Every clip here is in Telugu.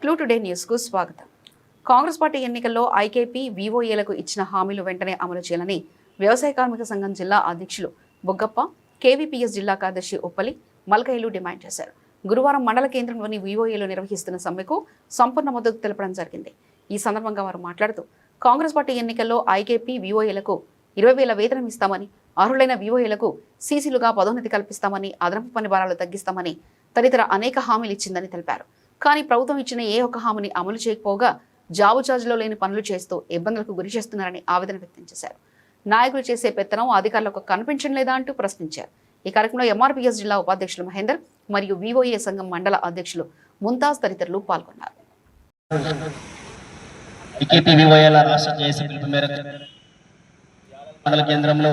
క్లూ టుడే న్యూస్కు స్వాగతం. కాంగ్రెస్ పార్టీ ఎన్నికల్లో ఐకేపీ వీఓఏలకు ఇచ్చిన హామీలు వెంటనే అమలు చేయాలని వ్యవసాయ కార్మిక సంఘం జిల్లా అధ్యక్షులు బొగ్గప్ప, కేవీపీఎస్ జిల్లా కార్యదర్శి ఉప్పలి, మల్కయ్యలు డిమాండ్ చేశారు. గురువారం మండల కేంద్రంలోని వీఓఏలు నిర్వహిస్తున్న సమ్మెకు సంపూర్ణ మద్దతు తెలపడం జరిగింది. ఈ సందర్భంగా వారు మాట్లాడుతూ కాంగ్రెస్ పార్టీ ఎన్నికల్లో ఐకేపీ వీఓఏలకు 20,000 వేతనం ఇస్తామని, అర్హులైన వీఓఏలకు సీసీలుగా పదోన్నతి కల్పిస్తామని, అదనపు పని భారాలు తగ్గిస్తామని తదితర అనేక హామీలు ఇచ్చిందని తెలిపారు. కానీ ప్రభుత్వం ఇచ్చిన ఏ ఒక్క హామీని అమలు చేయకపోగా జాబు ఛార్జీలో లేని పనులు చేస్తూ ఇబ్బందులకు గురి చేస్తున్నారని ఆవేదన వ్యక్తం చేశారు. నాయకులు చేసే పెత్తనం అధికారులకు కనిపించడం లేదా అంటూ ప్రశ్నించారు. ఈ కార్యక్రమంలో ఎంఆర్పీఎస్ జిల్లా ఉపాధ్యక్షులు మహేందర్ మరియు వీఓఏ సంఘం మండల అధ్యక్షులు ముంతాజ్ తదితరులు పాల్గొన్నారు. మండల కేంద్రంలో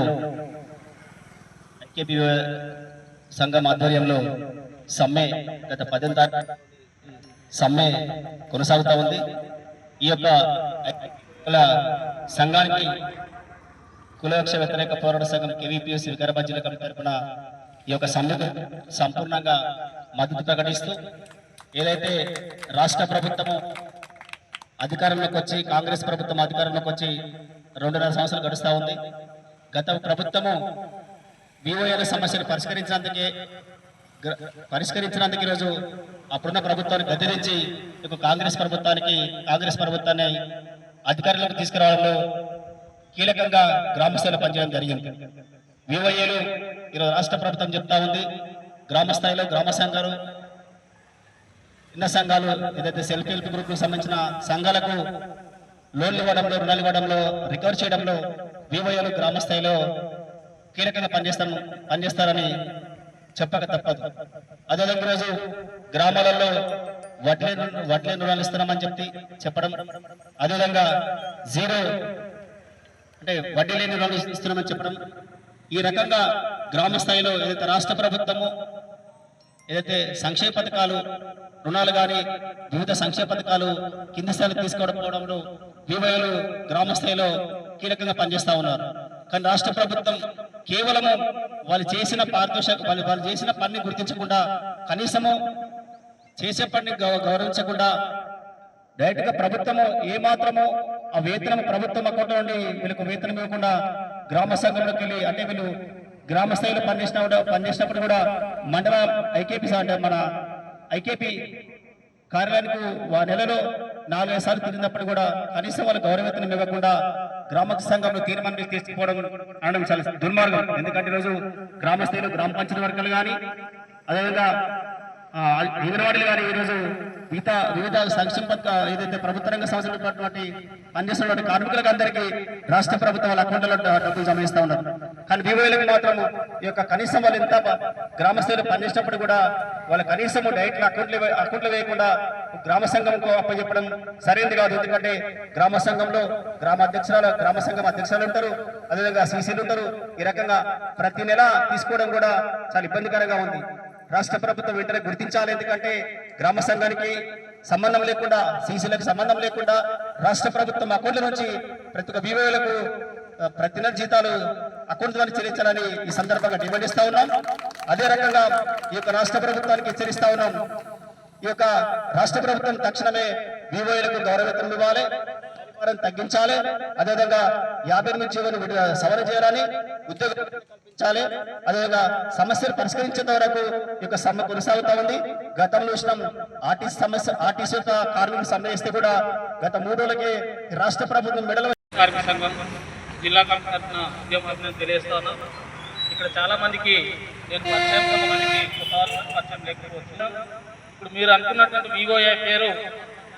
ఐకేపీ సంఘం ఆధ్వర్యంలో సమ్మె గత 10వ తారీఖు సమ్మె కొనసాగుతూ ఉంది. ఈ యొక్క సంఘానికి కులవృక్ష వ్యతిరేక పోరాట సంఘం కేవీపీఎస్ వికారాబాద్ జిల్లా కమిటీ తరఫున ఈ యొక్క సమ్మెకు సంపూర్ణంగా మద్దతు ప్రకటిస్తూ ఏదైతే రాష్ట్ర ప్రభుత్వము అధికారంలోకి వచ్చి కాంగ్రెస్ ప్రభుత్వం అధికారంలోకి వచ్చి 2.5 సంవత్సరాలు గడుస్తూ ఉంది. గత ప్రభుత్వము వీఓఏల సమస్యను పరిష్కరించడానికి ఈరోజు అప్పుడున్న ప్రభుత్వాన్ని గద్దెదించి కాంగ్రెస్ ప్రభుత్వాన్ని అధికారంలోకి తీసుకురావడంలో కీలకంగా గ్రామస్థాయిలో పనిచేయడం జరిగింది. వీఓఏలు ఈరోజు రాష్ట్ర ప్రభుత్వం చెప్తా ఉంది, గ్రామ స్థాయిలో గ్రామ సంఘాలు, చిన్న సంఘాలు, ఏదైతే సెల్ఫ్ హెల్ప్ గ్రూప్కు సంబంధించిన సంఘాలకు లోన్లు ఇవ్వడంలో, రుణాలు ఇవ్వడంలో, రికవర్ చేయడంలో వీఓఏలు గ్రామ స్థాయిలో కీలకంగా పనిచేస్తారని చెప్పక తప్పదు. అదేవిధంగా ఈరోజు గ్రామాలలో వడ్లే రుణాలు ఇస్తున్నామని చెప్పడం, అదేవిధంగా జీరో అంటే వడ్డీ లేని రుణాలు ఇస్తున్నామని చెప్పడం, ఈ రకంగా గ్రామ స్థాయిలో ఏదైతే రాష్ట్ర ప్రభుత్వము ఏదైతే సంక్షేమ పథకాలు, రుణాలు కానీ వివిధ సంక్షేమ పథకాలు కింది స్థాయిలో తీసుకోవడంలో వీఓఏలు గ్రామ స్థాయిలో కీలకంగా పనిచేస్తూ ఉన్నారు. కానీ రాష్ట్ర ప్రభుత్వం కేవలము వాళ్ళు చేసిన వాళ్ళు చేసిన పనిని గుర్తించకుండా, కనీసము చేసే పనిని గౌరవించకుండా డైరెక్ట్ గా ప్రభుత్వము ఏమాత్రము ఆ వేతనం ప్రభుత్వం అకౌంట్ నుండి వీళ్ళకు వేతనం ఇవ్వకుండా గ్రామ సంఘంలోకి వెళ్ళి, అంటే వీళ్ళు గ్రామ స్థాయిలో పనిచేసినప్పుడు కూడా మండల ఐకేపీ అంటే మన ఐకేపీ కార్యాలయానికి నెలలో 4-5 సార్లు తిరిగినప్పుడు కూడా కనీసం వాళ్ళు గౌరవేతనం ఇవ్వకుండా గ్రామ సంఘంలో తీర్మానం తీసుకోవడం అనడం చాలా దుర్మార్గం. ఎందుకంటే ఈరోజు గ్రామ స్థాయిలో గ్రామ పంచాయతీ వర్గాలు కానీ, అదేవిధంగా అంగన్వాడీలు కానీ ఈరోజు వివిధ సంక్షేమ పథకాలు ఏదైతే ప్రభుత్వ రంగ సంస్థలు పనిచేస్తున్న కార్మికులకు అందరికీ రాష్ట్ర ప్రభుత్వం వాళ్ళ అకౌంట్లలో డబ్బులు జమ చేస్తూ ఉన్నారు. కానీ వీఓఏలకు మాత్రం ఈ యొక్క కనీసం వాళ్ళు ఎంత గ్రామ స్థాయిలో పనిచేసినప్పుడు కూడా వాళ్ళ కనీసం డైరెక్ట్ అకౌంట్లు వేయకుండా గ్రామ సంఘంకు అప్పచెప్పడం సరైనది కాదు. ఎందుకంటే గ్రామ సంఘంలో గ్రామ సంఘం అధ్యక్షులు ఉంటారు, అదేవిధంగా సీసీలు ఉంటారు. ఈ రకంగా ప్రతి నెల తీసుకోవడం కూడా చాలా ఇబ్బందికరంగా ఉంది. రాష్ట్ర ప్రభుత్వం వెంటనే గుర్తించాలి. ఎందుకంటే గ్రామ సంఘానికి సంబంధం లేకుండా, సీసీలకు సంబంధం లేకుండా రాష్ట్ర ప్రభుత్వం అకౌంట్ల నుంచి ప్రతి ఒక్క వీఓఏలకు ప్రతి నెల జీతాలు అకౌంట్ ద్వారా చెల్లించాలని ఈ సందర్భంగా డిమాండ్ ఇస్తా ఉన్నాం. అదే రకంగా ఈ యొక్క రాష్ట్ర ప్రభుత్వానికి హెచ్చరిస్తా ఉన్నాం. ఈ యొక్క రాష్ట్ర ప్రభుత్వం తక్షణమే వీఓఏలకు గౌరవేతనం ఇవ్వాలి, తగ్గించాలి. అదేవిధంగా 50 జీవోలు సవరణ చేయాలని, ఉద్యోగాలు కల్పించాలి. అదేవిధంగా సమస్యలు పరిష్కరించేంత వరకు ఈ యొక్క సమ్మె కొనసాగుతా ఉంది. గతంలో చూసినాం ఆర్టీసీ కార్మికులు సమ్మె చేస్తే కూడా గత 3 రోజులకి రాష్ట్ర ప్రభుత్వం మెడల కార్మిక సంఘం జిల్లా కమిటీ తరఫున ఉద్యమం తెలియజేస్తాను. ఇక్కడ చాలా మందికి నేను కొంతమందికి పరిచయం లేకపోవచ్చు. ఇప్పుడు మీరు అనుకున్నటువంటి వీఓఏ పేరు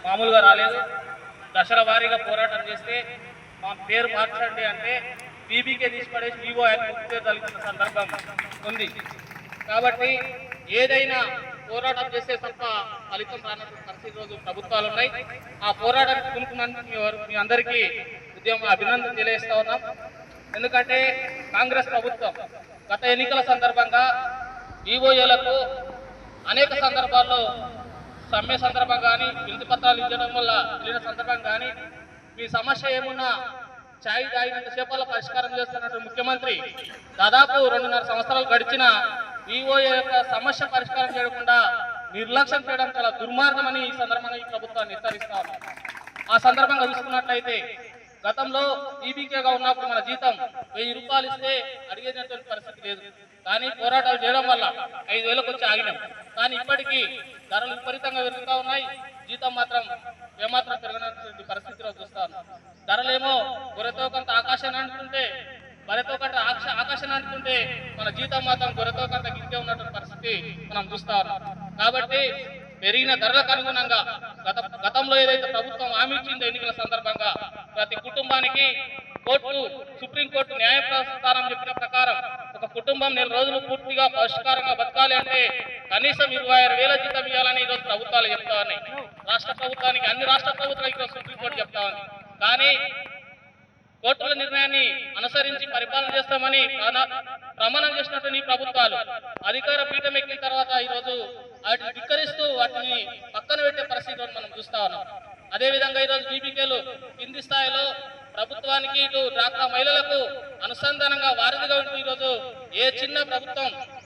మామూలుగా రాలేదు. దశల వారీగా పోరాటం చేస్తే మా పేరు మార్చండి అంటే బీబీకే తీసిపడేసి వీఓ పేరు తగ్గుతున్న సందర్భం ఉంది. కాబట్టి ఏదైనా పోరాటం చేస్తే తప్ప ఫలితం రానటువంటి పరిస్థితి రోజు ప్రభుత్వాలు ఉన్నాయి. ఆ పోరాటానికి పూనుకున్నందుకు మీ అందరికీ అభినందన తెలియజేస్తా ఉన్నాం. ఎందుకంటే కాంగ్రెస్ ప్రభుత్వం గత ఎన్నికల సందర్భంగా వీఓఏలకు అనేక సందర్భాల్లో సమ్మె సందర్భం కానీ, వినతి పత్రాలు ఇవ్వడం వల్ల వెళ్ళిన సందర్భం కానీ, మీ సమస్య ఏమున్నా ఛాయ్ తాగినంత సేపల్లో పరిష్కారం చేస్తున్నట్టు ముఖ్యమంత్రి దాదాపు 2.5 సంవత్సరాలు గడిచిన వీఓఏ యొక్క సమస్య పరిష్కారం చేయకుండా నిర్లక్ష్యం చేయడం చాలా దుర్మార్గమని ఈ సందర్భంగా ఈ ప్రభుత్వాన్ని హెచ్చరిస్తా ఉన్నాం. ఆ సందర్భంగా చూసుకున్నట్లయితే గతంలో ఈబీకేగా ఉన్నప్పుడు మన జీతం 1000 రూపాయలు ఇస్తే అడిగేటటువంటి పరిస్థితి లేదు. కానీ పోరాటాలు చేయడం వల్ల 5000కు వచ్చి ఆగినాం. కానీ ఇప్పటికీ ధరలు విపరీతంగా పెరుగుతూ ఉన్నాయి, జీతం మాత్రం ఏమాత్రం పెరగనటువంటి పరిస్థితిలో చూస్తా ఉన్నాం. ధరలేమో గొర్రెతో కొంత ఆకాశాన్ని అంటుంటే, బరెతో కంటే ఆకాశాన్ని అంటుంటే మన జీతం మాత్రం గొర్రెతో కొంత గిట్టే ఉన్నటువంటి పరిస్థితి మనం చూస్తా ఉన్నాం. కాబట్టి పెరిగిన ధరలకు అనుగుణంగా గతంలో ఏదైతే ప్రభుత్వం హామీ ఇచ్చిందో ఎన్నికల సందర్భంగా ప్రతి కుటుంబానికి సుప్రీంకోర్టు న్యాయస్థానం చెప్పిన ప్రకారం ఒక కుటుంబం 4 రోజులు పూర్తిగా పరిష్కారంగా బతకాలి అంటే కనీసం 26,000 జీతం ఇవ్వాలని ఈరోజు ప్రభుత్వాలు చెప్తా ఉన్నాయి. రాష్ట్ర ప్రభుత్వానికి, అన్ని రాష్ట్ర ప్రభుత్వాలకు సుప్రీంకోర్టు చెప్తా ఉంది. కానీ కోర్టుల నిర్ణయాన్ని అనుసరించి పరిపాలన చేస్తామని ప్రమాణం చేసినట్టు ఈ ప్రభుత్వాలు అధికార పీఠం ఎక్కిన తర్వాత ఈరోజు వాటిని ధిక్కరిస్తూ వాటిని పక్కన పెట్టే పరిస్థితి మనం చూస్తా ఉన్నాం. అదేవిధంగా ఈరోజు బీబీకేలు కింది స్థాయిలో ప్రభుత్వానికి ఇటు డ్వాక్రా మహిళలకు అనుసంధానంగా వారధిగా ఉంటూ ఈరోజు ఏ చిన్న ప్రభుత్వం